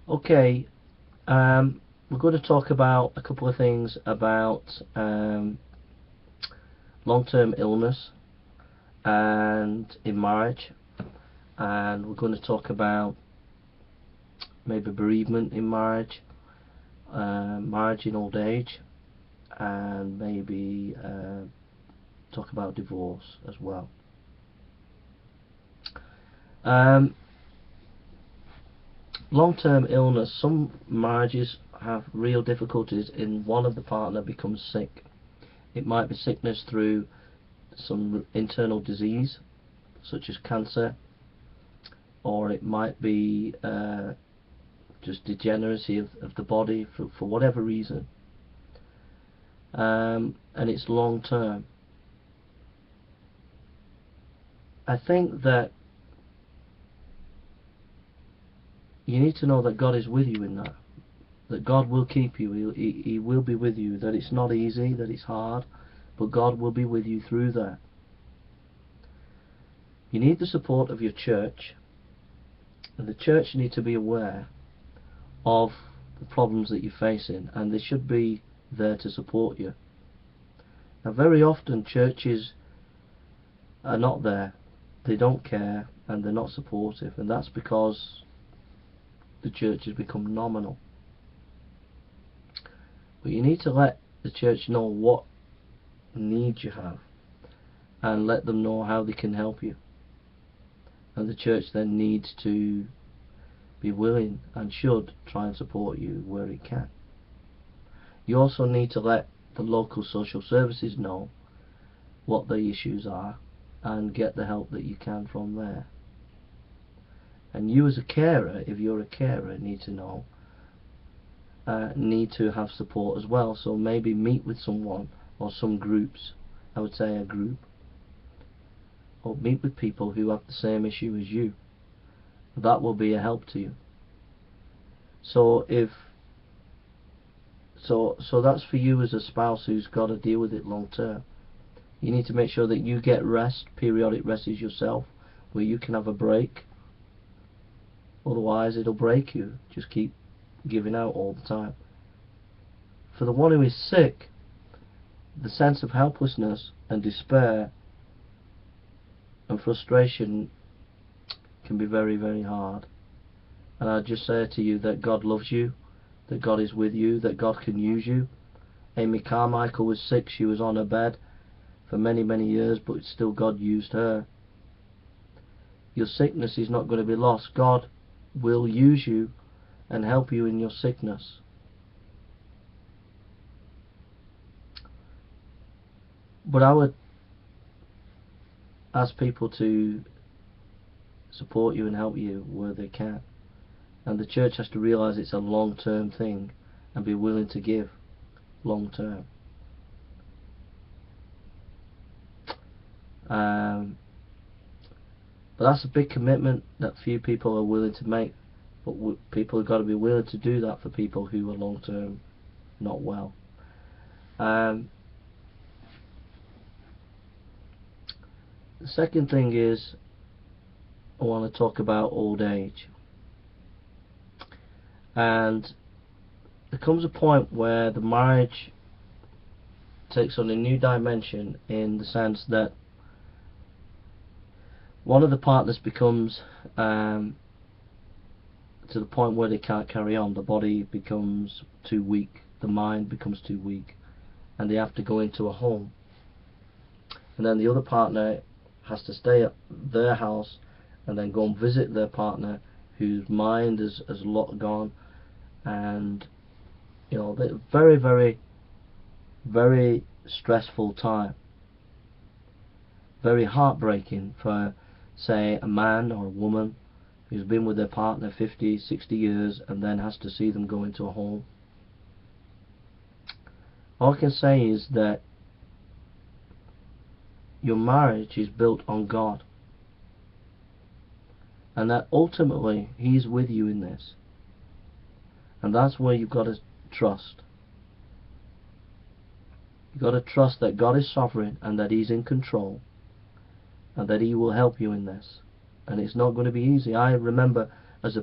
Okay, we're going to talk about a couple of things about long-term illness and in marriage, and we're going to talk about maybe bereavement in marriage, marriage in old age, and maybe talk about divorce as well. Long-term illness. Some marriages have real difficulties in one of the partner becomes sick. It might be sickness through some internal disease such as cancer, or it might be just degeneracy of the body for whatever reason, and it's long term. I think that you need to know that God is with you in that God will keep you, He will be with you, that it's not easy, that it's hard, but God will be with you through that. You need the support of your church, and the church need to be aware of the problems that you're facing, and they should be there to support you. Now, very often churches are not there, they don't care, and they're not supportive, and that's because the church has become nominal. But you need to let the church know what needs you have, and let them know how they can help you, and the church then needs to be willing and should try and support you where it can. You also need to let the local social services know what the issues are and get the help that you can from there. And you as a carer, if you're a carer, need to know, need to have support as well. So maybe meet with someone or some groups, I would say a group, or meet with people who have the same issue as you. That will be a help to you. So that's for you as a spouse who's got to deal with it long term. You need to make sure that you get rest, periodic rest yourself, where you can have a break. Otherwise it'll break you. Just keep giving out all the time. For the one who is sick, the sense of helplessness and despair and frustration can be very, very hard. And I just say to you that God loves you, that God is with you, that God can use you. Amy Carmichael was sick, she was on her bed for many, many years, but still God used her. Your sickness is not going to be lost. God will use you and help you in your sickness. But I would ask people to support you and help you where they can. And the church has to realise it's a long-term thing and be willing to give long-term. But that's a big commitment that few people are willing to make. But people have got to be willing to do that for people who are long-term not well. The second thing is, I want to talk about old age. And there comes a point where the marriage takes on a new dimension, in the sense that one of the partners becomes to the point where they can't carry on. The body becomes too weak, the mind becomes too weak, and they have to go into a home. And then the other partner has to stay at their house and then go and visit their partner whose mind is gone. And you know, very, very, very stressful time, very heartbreaking for, say, a man or a woman who's been with their partner 50, 60 years and then has to see them go into a home. All I can say is that your marriage is built on God, and that ultimately He's with you in this, and that's where you've got to trust. You've got to trust that God is sovereign and that He's in control, and that He will help you in this. And it's not going to be easy. I remember as a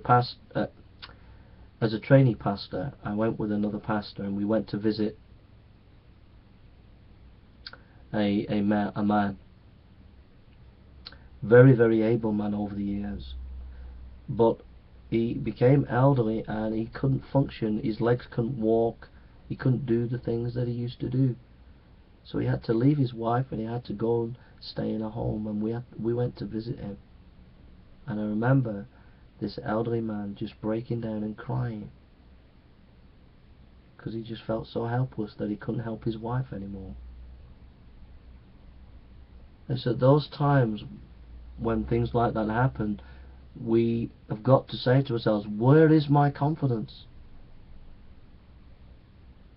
as a trainee pastor, I went with another pastor, and we went to visit a man, very able man over the years, but he became elderly and he couldn't function. His legs couldn't walk. He couldn't do the things that he used to do. So he had to leave his wife and he had to go and stay in a home, and we went to visit him. And I remember this elderly man just breaking down and crying because he just felt so helpless that he couldn't help his wife anymore. And so those times when things like that happen, we have got to say to ourselves, where is my confidence?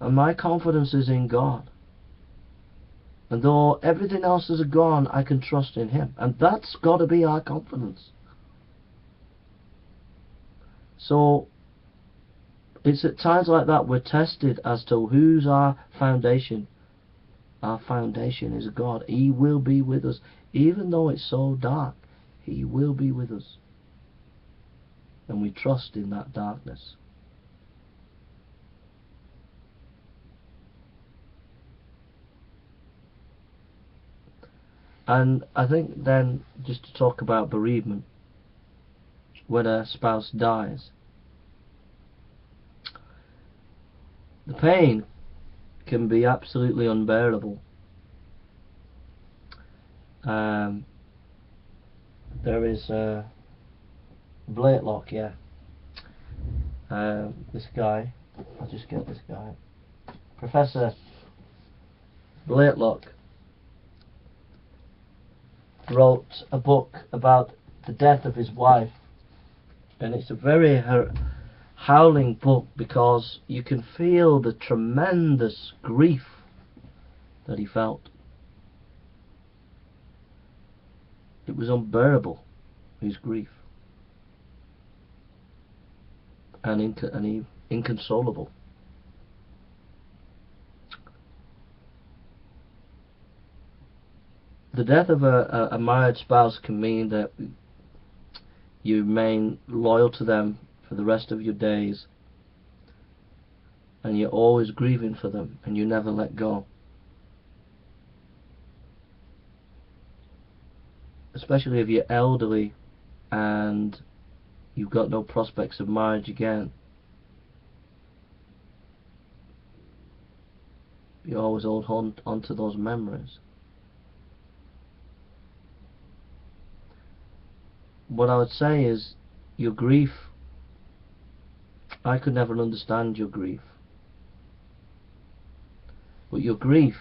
And my confidence is in God. And though everything else is gone, I can trust in Him. And that's got to be our confidence. So it's at times like that we're tested as to who's our foundation. Our foundation is God. He will be with us. Even though it's so dark, He will be with us. And we trust in that darkness. And I think then, just to talk about bereavement, when a spouse dies, the pain can be absolutely unbearable. There is Blakelock, yeah. This guy, I'll just get this guy, Professor Blakelock, wrote a book about the death of his wife, and it's a very howling book because you can feel the tremendous grief that he felt. It was unbearable, his grief, and inconsolable. The death of a married spouse can mean that you remain loyal to them for the rest of your days, and you're always grieving for them, and you never let go. Especially if you're elderly and you've got no prospects of marriage again. You always hold on to those memories. What I would say is, your grief, I could never understand your grief, but your grief